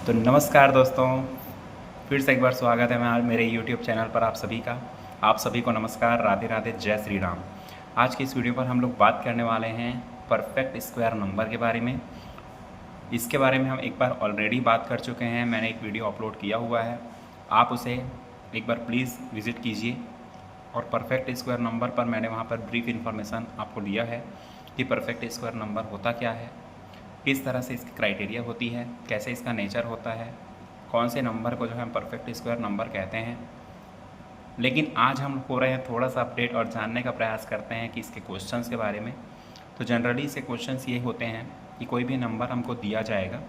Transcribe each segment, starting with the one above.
तो नमस्कार दोस्तों, फिर से एक बार स्वागत है मैं मेरे यूट्यूब चैनल पर आप सभी का। आप सभी को नमस्कार, राधे राधे, जय श्री राम। आज की इस वीडियो पर हम लोग बात करने वाले हैं परफेक्ट स्क्वायर नंबर के बारे में। इसके बारे में हम एक बार ऑलरेडी बात कर चुके हैं, मैंने एक वीडियो अपलोड किया हुआ है, आप उसे एक बार प्लीज़ विज़िट कीजिए। और परफेक्ट स्क्वायर नंबर पर मैंने वहाँ पर ब्रीफ इन्फॉर्मेशन आपको दिया है कि परफेक्ट स्क्वायर नंबर होता क्या है, किस तरह से इसकी क्राइटेरिया होती है, कैसे इसका नेचर होता है, कौन से नंबर को जो है हम परफेक्ट स्क्वायर नंबर कहते हैं। लेकिन आज हम हो रहे हैं थोड़ा सा अपडेट और जानने का प्रयास करते हैं कि इसके क्वेश्चंस के बारे में। तो जनरली इसके क्वेश्चंस ये होते हैं कि कोई भी नंबर हमको दिया जाएगा,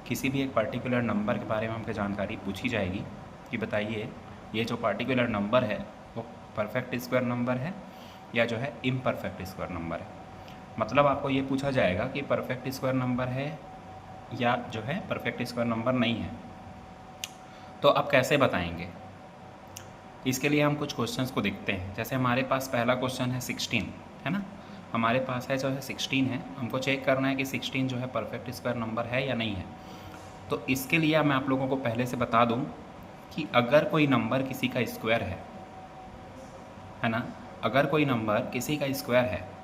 किसी भी एक पर्टिकुलर नंबर के बारे में हमको जानकारी पूछी जाएगी कि बताइए ये जो पर्टिकुलर नंबर है वो परफेक्ट स्क्वायर नंबर है या जो है इम्परफेक्ट स्क्वायर नंबर है। मतलब आपको ये पूछा जाएगा कि परफेक्ट स्क्वायर नंबर है या जो है परफेक्ट स्क्वायर नंबर नहीं है। तो आप कैसे बताएंगे? इसके लिए हम कुछ क्वेश्चंस को देखते हैं। जैसे हमारे पास पहला क्वेश्चन है 16, है ना। हमारे पास है जो है 16 है, हमको चेक करना है कि 16 जो है परफेक्ट स्क्वायर नंबर है या नहीं है। तो इसके लिए मैं आप लोगों को पहले से बता दूं कि अगर कोई नंबर किसी का स्क्वायर है ना, अगर कोई नंबर किसी का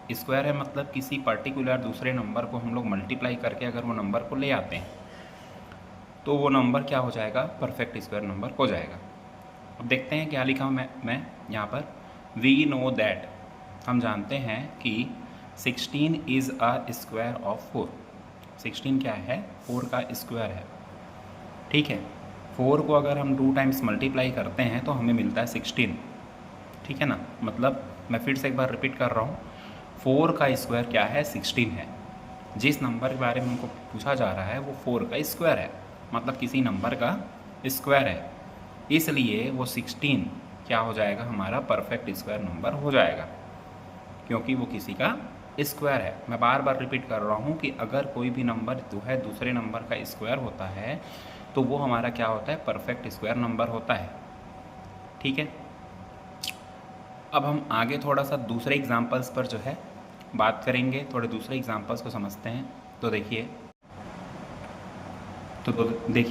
स्क्वायर है मतलब किसी पर्टिकुलर दूसरे नंबर को हम लोग मल्टीप्लाई करके अगर वो नंबर को ले आते हैं तो वो नंबर क्या हो जाएगा, परफेक्ट स्क्वायर नंबर हो जाएगा। अब देखते हैं क्या लिखा हूँ मैं यहाँ पर। वी नो दैट, हम जानते हैं कि 16 इज़ अ स्क्वायर ऑफ 4। 16 क्या है, 4 का स्क्वायर है। ठीक है, 4 को अगर हम 2 टाइम्स मल्टीप्लाई करते हैं तो हमें मिलता है 16। ठीक है ना। मतलब मैं फिर से एक बार रिपीट कर रहा हूँ, 4 का स्क्वायर क्या है, 16 है। जिस नंबर के बारे में हमको पूछा जा रहा है वो 4 का स्क्वायर है, मतलब किसी नंबर का स्क्वायर है, इसलिए वो 16 क्या हो जाएगा, हमारा परफेक्ट स्क्वायर नंबर हो जाएगा, क्योंकि वो किसी का स्क्वायर है। मैं बार बार रिपीट कर रहा हूँ कि अगर कोई भी नंबर जो है दूसरे नंबर का स्क्वायर होता है तो वो हमारा क्या होता है, परफेक्ट स्क्वायर नंबर होता है। ठीक है, अब हम आगे थोड़ा सा दूसरे एग्जाम्पल्स पर जो है बात करेंगे, थोड़े दूसरे एग्जाम्पल्स को समझते हैं। तो देखिए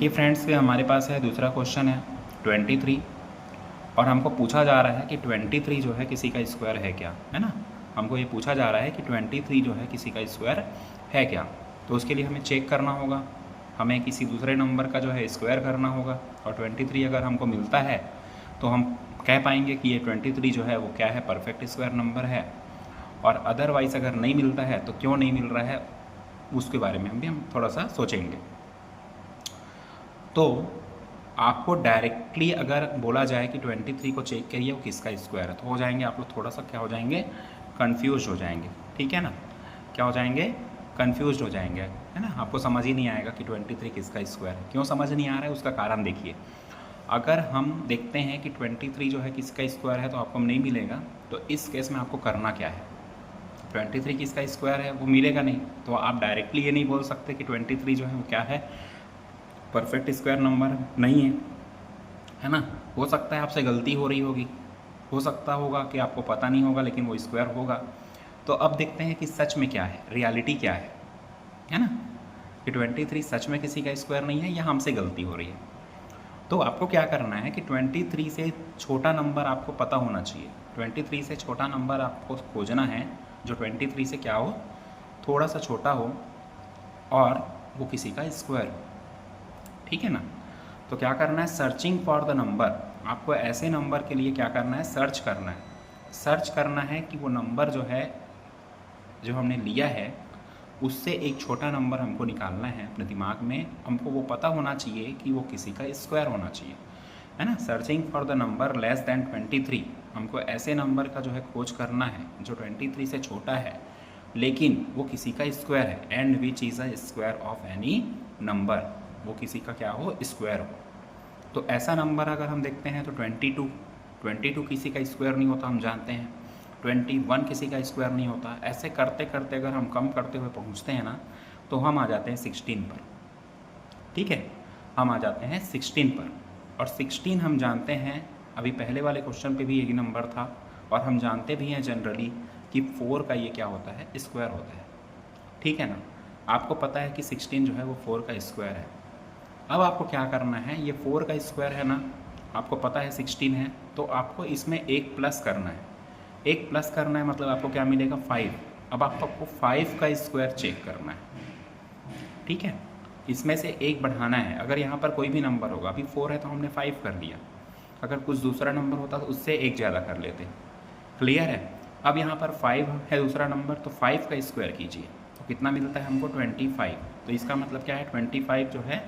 फ्रेंड्स, हमारे पास है दूसरा क्वेश्चन है 23, और हमको पूछा जा रहा है कि 23 जो है किसी का स्क्वायर है क्या, है ना। हमको ये पूछा जा रहा है कि 23 जो है किसी का स्क्वायर है क्या। तो उसके लिए हमें चेक करना होगा, हमें किसी दूसरे नंबर का जो है स्क्वायर करना होगा, और 23 अगर हमको मिलता है तो हम कह पाएंगे कि ये 23 जो है वो क्या है, परफेक्ट स्क्वायर नंबर है। और अदरवाइज़ अगर नहीं मिलता है तो क्यों नहीं मिल रहा है उसके बारे में हम थोड़ा सा सोचेंगे। तो आपको डायरेक्टली अगर बोला जाए कि 23 को चेक करिए वो किसका स्क्वायर है, तो हो जाएंगे आप लोग थोड़ा सा क्या हो जाएंगे, कंफ्यूज हो जाएंगे। ठीक है ना, क्या हो जाएंगे, कंफ्यूज हो जाएंगे, है ना। आपको समझ ही नहीं आएगा कि 23 किसका स्क्वायर है। क्यों समझ नहीं आ रहा है उसका कारण देखिए। अगर हम देखते हैं कि 23 जो है किसका स्क्वायर है तो आपको नहीं मिलेगा, तो इस केस में आपको करना क्या है, 23 किसका स्क्वायर है वो मिलेगा नहीं, तो आप डायरेक्टली ये नहीं बोल सकते कि 23 जो है वो क्या है, परफेक्ट स्क्वायर नंबर नहीं है ना। हो सकता है आपसे गलती हो रही होगी, हो सकता होगा कि आपको पता नहीं होगा लेकिन वो स्क्वायर होगा। तो अब देखते हैं कि सच में क्या है, रियलिटी क्या है ना, कि 23 सच में किसी का स्क्वायर नहीं है या हमसे गलती हो रही है। तो आपको क्या करना है कि 23 से छोटा नंबर आपको पता होना चाहिए। 23 से छोटा नंबर आपको खोजना है जो 23 से क्या हो, थोड़ा सा छोटा हो और वो किसी का स्क्वायर हो। ठीक है ना। तो क्या करना है, सर्चिंग फॉर द नंबर, आपको ऐसे नंबर के लिए क्या करना है, सर्च करना है। सर्च करना है कि वो नंबर जो है, जो हमने लिया है उससे एक छोटा नंबर हमको निकालना है अपने दिमाग में। हमको वो पता होना चाहिए कि वो किसी का स्क्वायर होना चाहिए, है ना। Searching for the number less than 23, हमको ऐसे नंबर का जो है खोज करना है जो 23 से छोटा है लेकिन वो किसी का स्क्वायर है, and which is a square of any number, वो किसी का क्या हो, स्क्वायर हो। तो ऐसा नंबर अगर हम देखते हैं तो 22 किसी का स्क्वायर नहीं होता, हम जानते हैं। 21 किसी का स्क्वायर नहीं होता। ऐसे करते करते अगर हम कम करते हुए पहुंचते हैं ना तो हम आ जाते हैं 16 पर। ठीक है, हम आ जाते हैं 16 पर, और 16 हम जानते हैं, अभी पहले वाले क्वेश्चन पे भी यही नंबर था, और हम जानते भी हैं जनरली कि 4 का ये क्या होता है, स्क्वायर होता है। ठीक है ना, आपको पता है कि 16 जो है वो 4 का स्क्वायर है। अब आपको क्या करना है, ये 4 का स्क्वायर है ना, आपको पता है 16 है, तो आपको इसमें एक प्लस करना है। एक प्लस करना है मतलब आपको क्या मिलेगा, 5। अब आपको 5 का स्क्वायर चेक करना है, ठीक है। इसमें से एक बढ़ाना है। अगर यहाँ पर कोई भी नंबर होगा, अभी 4 है तो हमने 5 कर लिया, अगर कुछ दूसरा नंबर होता तो उससे एक ज़्यादा कर लेते। क्लियर है। अब यहाँ पर 5 है दूसरा नंबर, तो 5 का स्क्वायर कीजिए तो कितना मिलता है हमको, 25। तो इसका मतलब क्या है, 25 जो है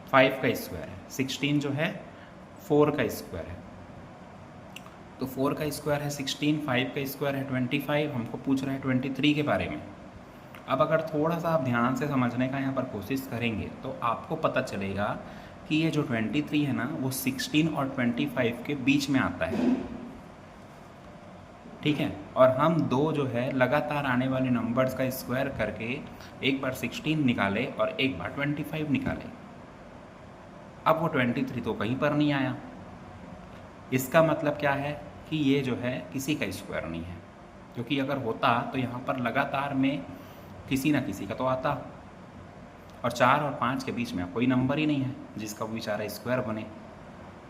5 का स्क्वायर है, 16 जो है 4 का स्क्वायर है। तो 4 का स्क्वायर है 16, 5 का स्क्वायर है 25, हमको पूछ रहा है 23 के बारे में। अब अगर थोड़ा सा आप ध्यान से समझने का यहाँ पर कोशिश करेंगे तो आपको पता चलेगा कि ये जो 23 है ना, वो 16 और 25 के बीच में आता है, ठीक है। और हम दो जो है लगातार आने वाले नंबर्स का स्क्वायर करके एक बार 16 निकाले और एक बार 25 निकाले। अब वो 23 तो कहीं पर नहीं आया, इसका मतलब क्या है कि ये जो है किसी का स्क्वायर नहीं है, क्योंकि अगर होता तो यहाँ पर लगातार में किसी ना किसी का तो आता, और 4 और 5 के बीच में कोई नंबर ही नहीं है जिसका वो बेचारा स्क्वायर बने।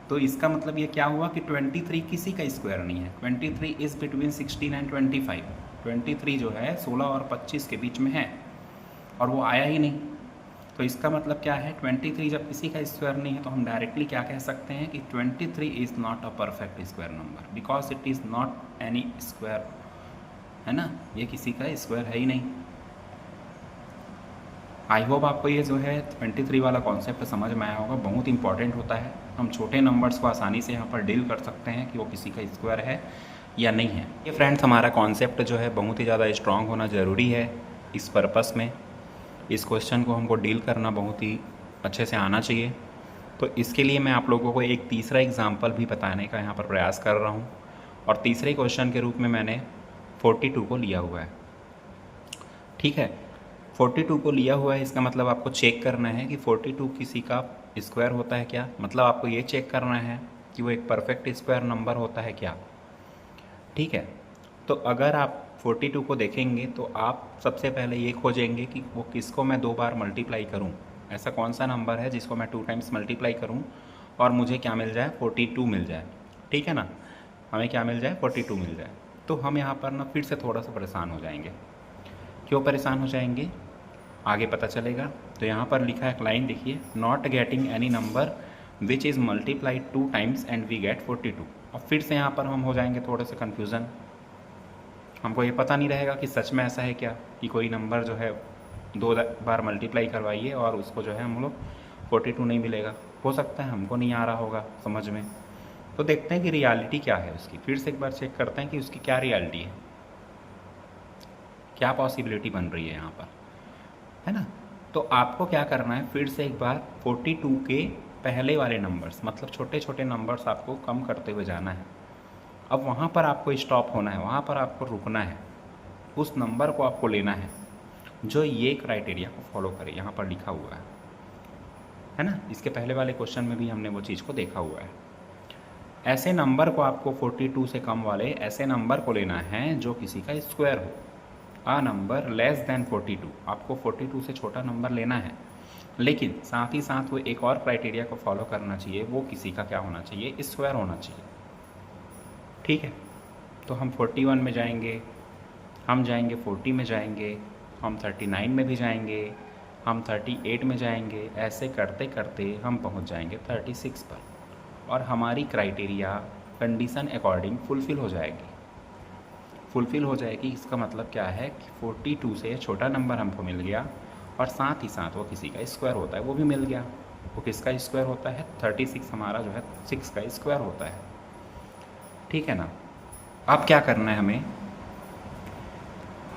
तो इसका मतलब ये क्या हुआ कि 23 किसी का स्क्वायर नहीं है। 23 इज़ बिटवीन 16 एंड 25। 23 जो है 16 और 25 के बीच में है और वो आया ही नहीं। तो इसका मतलब क्या है, 23 जब किसी का स्क्वायर नहीं है तो हम डायरेक्टली क्या कह सकते हैं कि 23 is not a perfect square number because it is not N E square, है ना, ये किसी का स्क्वायर है ही नहीं। आई होप आपको ये जो है 23 वाला कॉन्सेप्ट समझ में आया होगा, बहुत इंपॉर्टेंट होता है। हम छोटे नंबर्स को आसानी से यहाँ पर डील कर सकते हैं कि वो किसी का स्क्वायर है या नहीं है। ये फ्रेंड्स हमारा कॉन्सेप्ट जो है बहुत ही ज़्यादा स्ट्रांग होना ज़रूरी है इस पर्पस में। इस क्वेश्चन को हमको डील करना बहुत ही अच्छे से आना चाहिए। तो इसके लिए मैं आप लोगों को एक तीसरा एग्जाम्पल भी बताने का यहाँ पर प्रयास कर रहा हूँ, और तीसरे क्वेश्चन के रूप में मैंने 42 को लिया हुआ है, ठीक है। 42 को लिया हुआ है, इसका मतलब आपको चेक करना है कि 42 किसी का स्क्वायर होता है क्या, मतलब आपको ये चेक करना है कि वो एक परफेक्ट स्क्वायर नंबर होता है क्या, ठीक है। तो अगर आप 42 को देखेंगे तो आप सबसे पहले ये खोजेंगे कि वो किसको मैं 2 बार मल्टीप्लाई करूं, ऐसा कौन सा नंबर है जिसको मैं 2 टाइम्स मल्टीप्लाई करूं और मुझे क्या मिल जाए, 42 मिल जाए, ठीक है ना, हमें क्या मिल जाए, 42 मिल जाए। तो हम यहाँ पर ना फिर से थोड़ा सा परेशान हो जाएंगे। क्यों परेशान हो जाएंगे, आगे पता चलेगा। तो यहाँ पर लिखा है एक लाइन देखिए, not getting any number which is multiplied 2 times and we get 42। और फिर से यहाँ पर हम हो जाएंगे थोड़े से कन्फ्यूज़न, हमको ये पता नहीं रहेगा कि सच में ऐसा है क्या कि कोई नंबर जो है 2 बार मल्टीप्लाई करवाइए और उसको जो है हम लोग 42 नहीं मिलेगा। हो सकता है हमको नहीं आ रहा होगा समझ में। तो देखते हैं कि रियलिटी क्या है उसकी, फिर से एक बार चेक करते हैं कि उसकी क्या रियलिटी है, क्या पॉसिबिलिटी बन रही है यहाँ पर, है ना। तो आपको क्या करना है, फिर से एक बार 42 के पहले वाले नंबर्स, मतलब छोटे छोटे नंबर्स आपको कम करते हुए जाना है। अब वहाँ पर आपको स्टॉप होना है, वहाँ पर आपको रुकना है, उस नंबर को आपको लेना है जो ये क्राइटेरिया को फॉलो करे, यहाँ पर लिखा हुआ है ना। इसके पहले वाले क्वेश्चन में भी हमने वो चीज़ को देखा हुआ है। ऐसे नंबर को आपको 42 से कम वाले ऐसे नंबर को लेना है जो किसी का स्क्वायर हो। आ नंबर लेस देन 42, आपको 42 से छोटा नंबर लेना है, लेकिन साथ ही साथ वो एक और क्राइटेरिया को फॉलो करना चाहिए, वो किसी का क्या होना चाहिए, स्क्वायर होना चाहिए, ठीक है। तो हम 41 में जाएंगे, हम जाएंगे 40 में जाएंगे, हम 39 में भी जाएंगे, हम 38 में जाएंगे, ऐसे करते करते हम पहुंच जाएंगे 36 पर, और हमारी क्राइटेरिया कंडीशन अकॉर्डिंग फुलफ़िल हो जाएगी। फुलफ़िल हो जाएगी इसका मतलब क्या है कि 42 से छोटा नंबर हमको मिल गया, और साथ ही साथ वो किसी का स्क्वायर होता है वो भी मिल गया। वो किसका स्क्वायर होता है, 36 हमारा जो है 6 का स्क्वायर होता है, ठीक है ना। अब क्या करना है,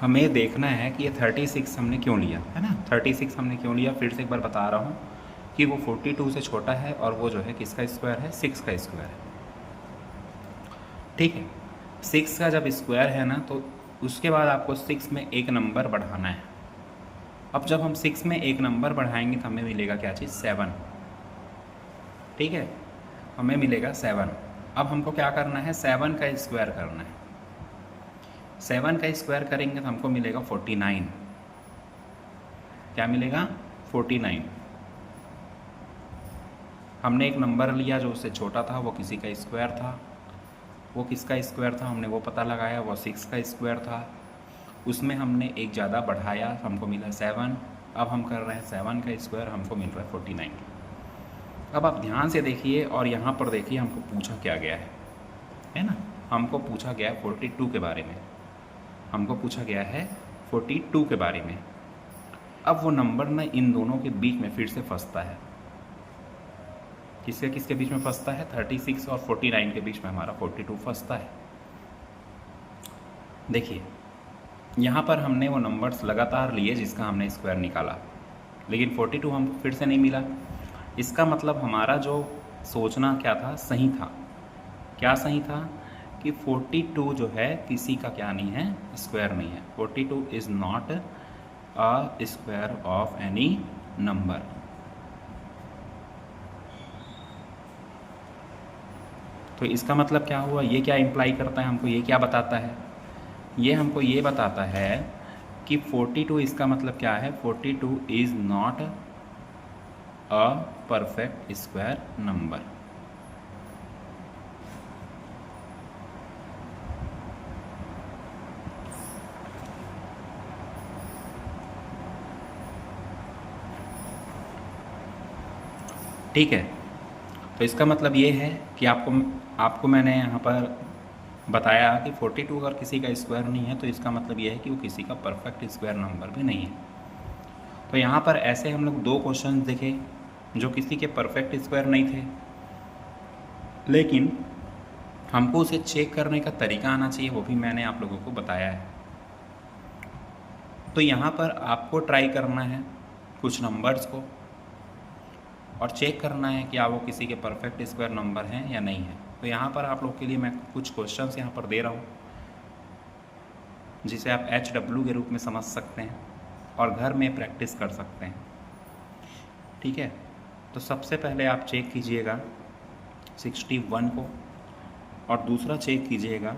हमें देखना है कि ये 36 हमने क्यों लिया, है ना। 36 हमने क्यों लिया, फिर से एक बार बता रहा हूँ कि वो 42 से छोटा है और वो जो है किसका स्क्वायर है, 6 का स्क्वायर है, ठीक है। 6 का जब स्क्वायर है ना, तो उसके बाद आपको 6 में एक नंबर बढ़ाना है। अब जब हम 6 में एक नंबर बढ़ाएंगे तो हमें मिलेगा क्या चीज़, 7, ठीक है, हमें मिलेगा 7। अब हमको क्या करना है, 7 का स्क्वायर करना है। 7 का स्क्वायर करेंगे तो हमको मिलेगा 49, क्या मिलेगा, 49। हमने एक नंबर लिया जो उससे छोटा था, वो किसी का स्क्वायर था। वो किसका स्क्वायर था हमने वो पता लगाया, वो 6 का स्क्वायर था। उसमें हमने एक ज़्यादा बढ़ाया, हमको मिला 7। अब हम कर रहे हैं 7 का स्क्वायर, हमको मिल रहा है 49। अब आप ध्यान से देखिए और यहाँ पर देखिए हमको पूछा क्या गया है ना। हमको पूछा गया है 42 के बारे में, हमको पूछा गया है 42 के बारे में। अब वो नंबर ना इन दोनों के बीच में फिर से फंसता है। किसके किसके बीच में फंसता है? 36 और 49 के बीच में हमारा 42 फंसता है। देखिए यहाँ पर हमने वो नंबर्स लगातार लिए जिसका हमने स्क्वायर निकाला, लेकिन 42 हमको फिर से नहीं मिला। इसका मतलब हमारा जो सोचना क्या था, सही था। क्या सही था? कि 42 जो है किसी का क्या नहीं है, स्क्वायर नहीं है। 42 is not a square of any number. तो इसका मतलब क्या हुआ? ये क्या इम्प्लाई करता है हमको? ये क्या बताता है? ये हमको ये बताता है कि 42 इसका मतलब क्या है? 42 is not a perfect square number. ठीक है, तो इसका मतलब ये है कि आपको मैंने यहाँ पर बताया कि 42 अगर किसी का स्क्वायर नहीं है तो इसका मतलब ये है कि वो किसी का परफेक्ट स्क्वायर नंबर भी नहीं है। तो यहाँ पर ऐसे हम लोग 2 क्वेश्चन देखे जो किसी के परफेक्ट स्क्वायर नहीं थे, लेकिन हमको उसे चेक करने का तरीका आना चाहिए, वो भी मैंने आप लोगों को बताया है। तो यहाँ पर आपको ट्राई करना है कुछ नंबर्स को और चेक करना है कि क्या वो किसी के परफेक्ट स्क्वायर नंबर हैं या नहीं है। तो यहाँ पर आप लोग के लिए मैं कुछ क्वेश्चंस यहाँ पर दे रहा हूँ जिसे आप HW के रूप में समझ सकते हैं और घर में प्रैक्टिस कर सकते हैं। ठीक है, तो सबसे पहले आप चेक कीजिएगा 61 को और दूसरा चेक कीजिएगा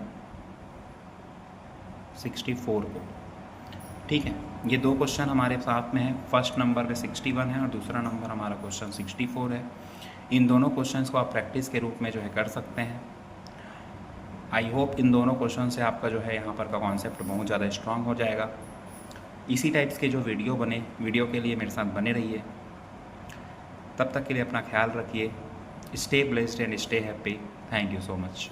64 को। ठीक है, ये 2 क्वेश्चन हमारे साथ में है। फर्स्ट नंबर पे 61 है और दूसरा नंबर हमारा क्वेश्चन 64 है। इन दोनों क्वेश्चंस को आप प्रैक्टिस के रूप में जो है कर सकते हैं। आई होप इन दोनों क्वेश्चन से आपका जो है यहाँ पर का कॉन्सेप्ट बहुत ज़्यादा स्ट्रांग हो जाएगा। इसी टाइप्स के जो वीडियो के लिए मेरे साथ बने रहिए। तब तक के लिए अपना ख्याल रखिए। Stay blessed and stay happy. Thank you so much.